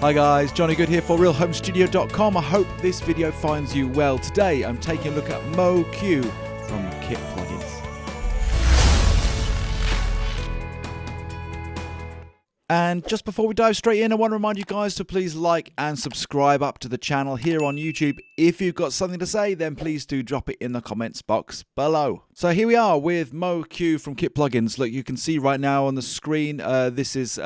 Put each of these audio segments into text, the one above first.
Hi guys, Johnny Good here for RealHomeStudio.com. I hope this video finds you well. Today I'm taking a look at MoQ from Kit Plugins. And just before we dive straight in, I want to remind you guys to please like and subscribe up to the channel here on YouTube. If you've got something to say, then please do drop it in the comments box below. So here we are with MoQ from Kit Plugins. Look, you can see right now on the screen, this is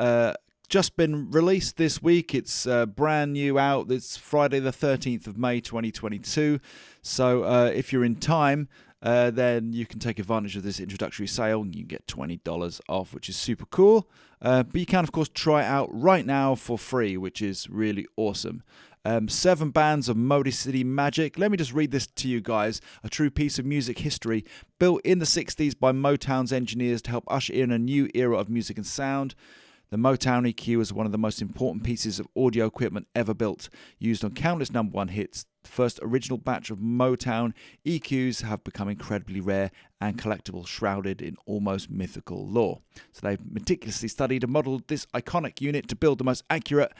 just been released this week. It's brand new out. It's Friday the 13th of May 2022. So if you're in time, then you can take advantage of this introductory sale and you get $20 off, which is super cool. But you can, of course, try it out right now for free, which is really awesome. 7 bands of Motor City magic. Let me just read this to you guys. A true piece of music history built in the 60s by Motown's engineers to help usher in a new era of music and sound. The Motown EQ is one of the most important pieces of audio equipment ever built, used on countless #1 hits. The first original batch of Motown EQs have become incredibly rare and collectible, shrouded in almost mythical lore. So they've meticulously studied and modeled this iconic unit to build the most accurate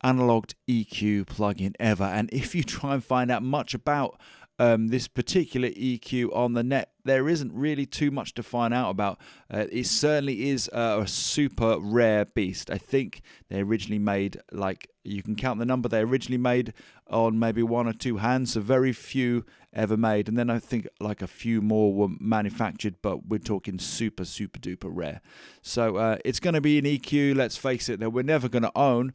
analog EQ plugin ever. And if you try and find out much about this particular EQ on the net, there isn't really too much to find out about. It certainly is a super rare beast. I think they originally made, like, you can count the number they originally made on maybe 1 or 2 hands, so very few ever made. And then I think like a few more were manufactured, but we're talking super duper rare. So it's going to be an EQ, let's face it, that we're never going to own.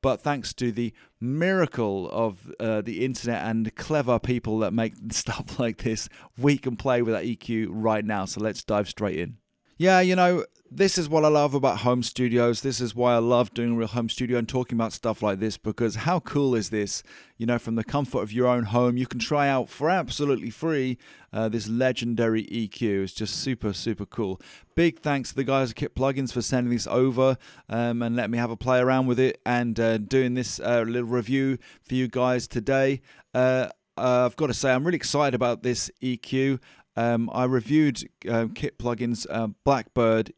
But thanks to the miracle of the internet and clever people that make stuff like this, we can play with that EQ right now. So let's dive straight in. Yeah, you know, this is what I love about home studios. This is why I love doing Real Home Studio and talking about stuff like this, because how cool is this? You know, from the comfort of your own home, you can try out for absolutely free this legendary EQ. It's just super cool. Big thanks to the guys at Kit Plugins for sending this over and letting me have a play around with it and doing this little review for you guys today. I've got to say, I'm really excited about this EQ. I reviewed Kit Plugins' Blackbird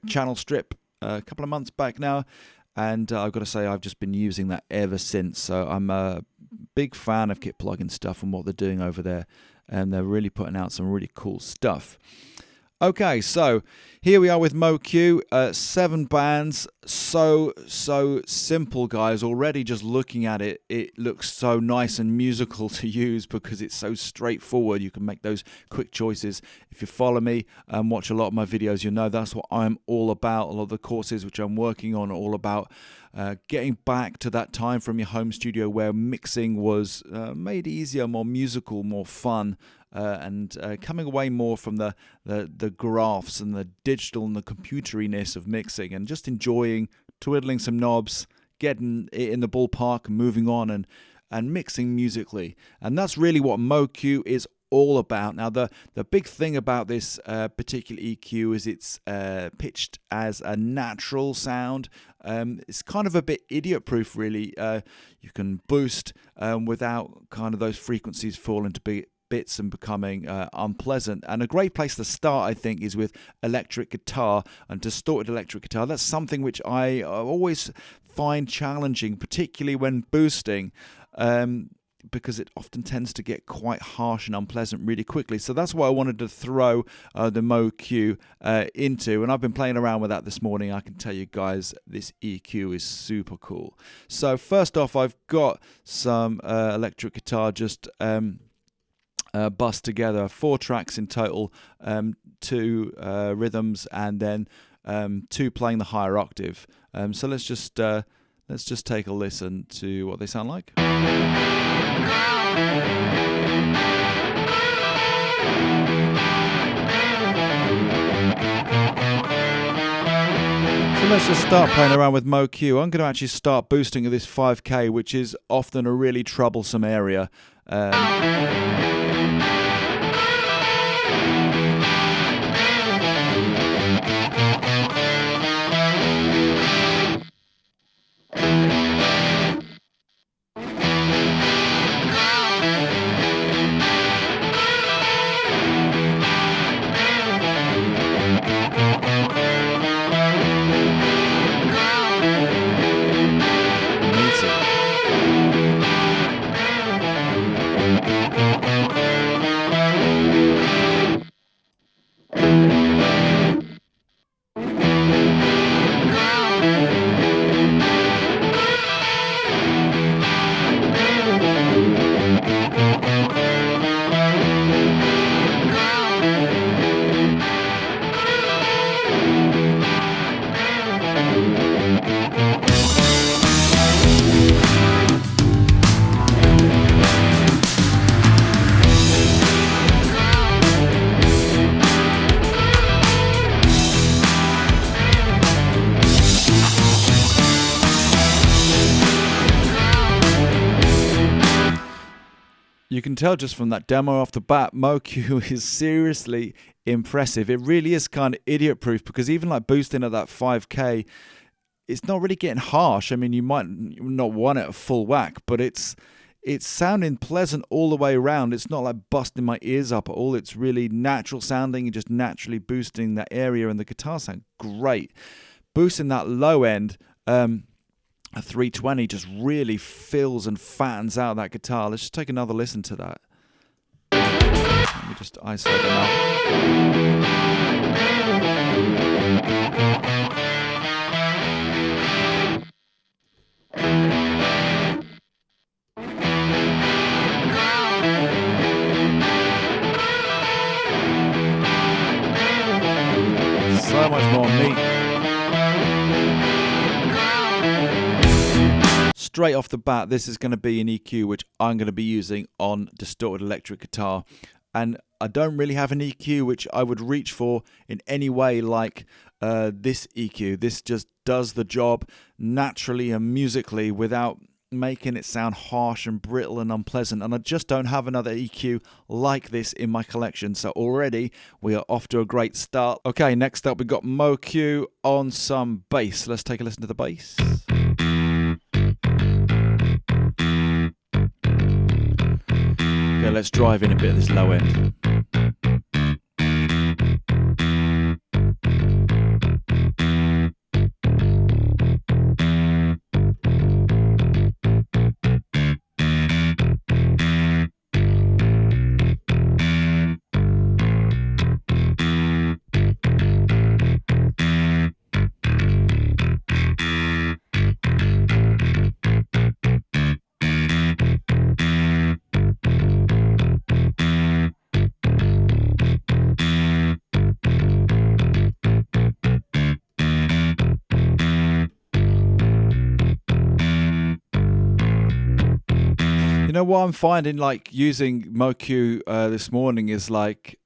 channel strip a couple of months back now, and I've got to say I've just been using that ever since. So I'm a big fan of Kit Plugins stuff and what they're doing over there, and they're really putting out some really cool stuff. Okay, so here we are with MoQ, 7 bands, so simple, guys. Already just looking at it, it looks so nice and musical to use because it's so straightforward. You can make those quick choices. If you follow me and watch a lot of my videos, you know that's what I'm all about. A lot of the courses which I'm working on are all about getting back to that time from your home studio where mixing was made easier, more musical, more fun. And coming away more from the graphs and the digital and the computeriness of mixing, and just enjoying twiddling some knobs, getting it in the ballpark, moving on and mixing musically. And that's really what MoQ is all about. Now the big thing about this particular EQ is it's pitched as a natural sound. It's kind of a bit idiot-proof, really. You can boost without kind of those frequencies falling to bits and becoming unpleasant. And a great place to start, I think, is with electric guitar and distorted electric guitar. That's something which I always find challenging, particularly when boosting, because it often tends to get quite harsh and unpleasant really quickly. So that's what I wanted to throw the MoQ into, and I've been playing around with that this morning. I can tell you guys, this EQ is super cool. So first off, I've got some electric guitar just bust together, 4 tracks in total, 2 rhythms, and then 2 playing the higher octave. So let's just take a listen to what they sound like. So let's just start playing around with MoQ. I'm going to actually start boosting at this 5K, which is often a really troublesome area. You can tell just from that demo off the bat, MoQ is seriously impressive. It really is kind of idiot proof, because even like boosting at that 5K, it's not really getting harsh. I mean, you might not want it at full whack, but it's sounding pleasant all the way around. It's not like busting my ears up at all. It's really natural sounding and just naturally boosting that area, and the guitar sound great. Boosting that low end, a 320 just really fills and fattens out that guitar. Let's just take another listen to that. Let me just isolate them out. So much more meat. Straight off the bat, this is going to be an EQ which I'm going to be using on distorted electric guitar. And I don't really have an EQ which I would reach for in any way like this EQ. This just does the job naturally and musically without making it sound harsh and brittle and unpleasant, and I just don't have another EQ like this in my collection. So already we are off to a great start. Okay, next up we got MoQ on some bass. Let's take a listen to the bass. Okay, let's drive in a bit of this low end. You know what I'm finding, like using MoQ this morning, is like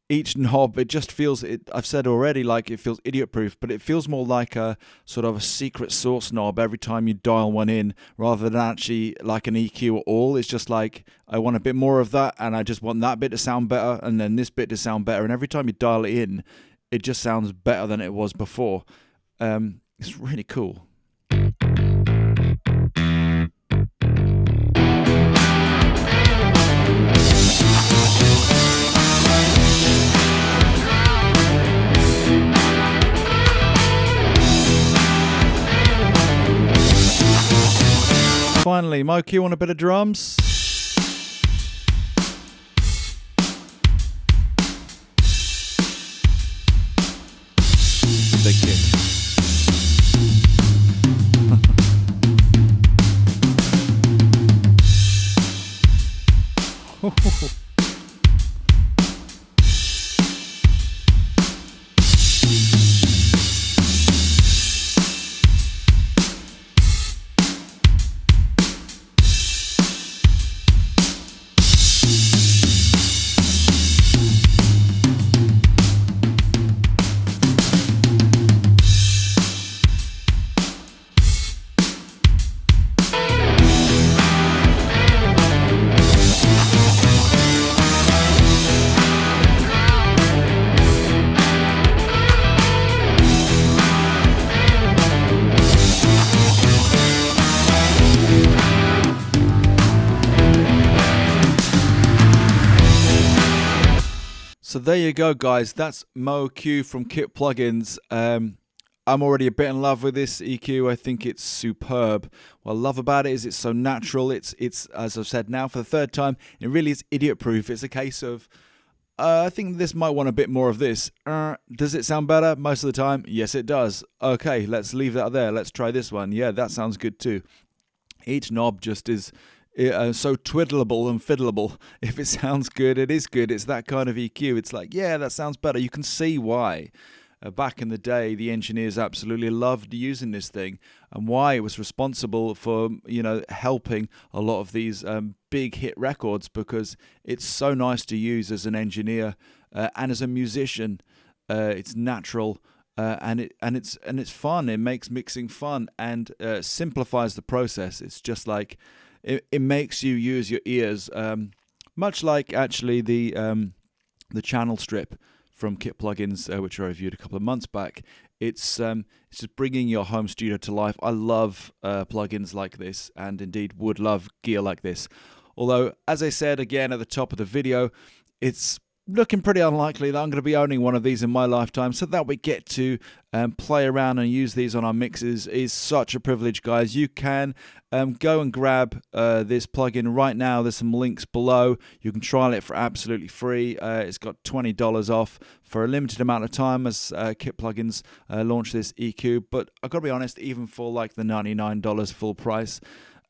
each knob, it just feels, I've said already, like it feels idiot proof, but it feels more like a sort of a secret sauce knob every time you dial one in, rather than actually like an EQ at all. It's just like, I want a bit more of that, and I just want that bit to sound better, and then this bit to sound better, and every time you dial it in, it just sounds better than it was before. It's really cool. Finally, MoQ on a bit of drums. Big kick. So there you go, guys. That's MoQ from Kit Plugins. I'm already a bit in love with this EQ. I think it's superb. What I love about it is it's so natural. It's as I've said now for the third time, it really is idiot proof. It's a case of I think this might want a bit more of this. Does it sound better most of the time? Yes, it does. Okay, let's leave that there. Let's try this one. Yeah, that sounds good too. Each knob just is so twiddleable and fiddleable. If it sounds good, it is good. It's that kind of EQ. It's like, yeah, that sounds better. You can see why. Back in the day, the engineers absolutely loved using this thing, and why it was responsible for, you know, helping a lot of these big hit records, because it's so nice to use as an engineer and as a musician. It's natural. And it's fun. It makes mixing fun and simplifies the process. It's just like, it makes you use your ears, much like actually the channel strip from Kit Plugins, which I reviewed a couple of months back. It's just bringing your home studio to life. I love plugins like this, and indeed would love gear like this. Although, as I said again at the top of the video, it's looking pretty unlikely that I'm going to be owning one of these in my lifetime, so that we get to play around and use these on our mixes is such a privilege, guys. You can go and grab this plugin right now. There's some links below. You can trial it for absolutely free. It's got $20 off for a limited amount of time as Kit Plugins launch this EQ, but I've got to be honest, even for like the $99 full price,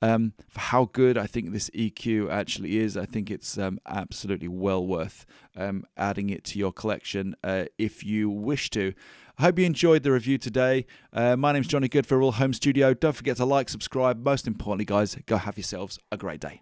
for how good I think this EQ actually is, I think it's absolutely well worth adding it to your collection if you wish to. I hope you enjoyed the review today. My name's Johnny Good for Real Home Studio. Don't forget to like, subscribe. Most importantly, guys, go have yourselves a great day.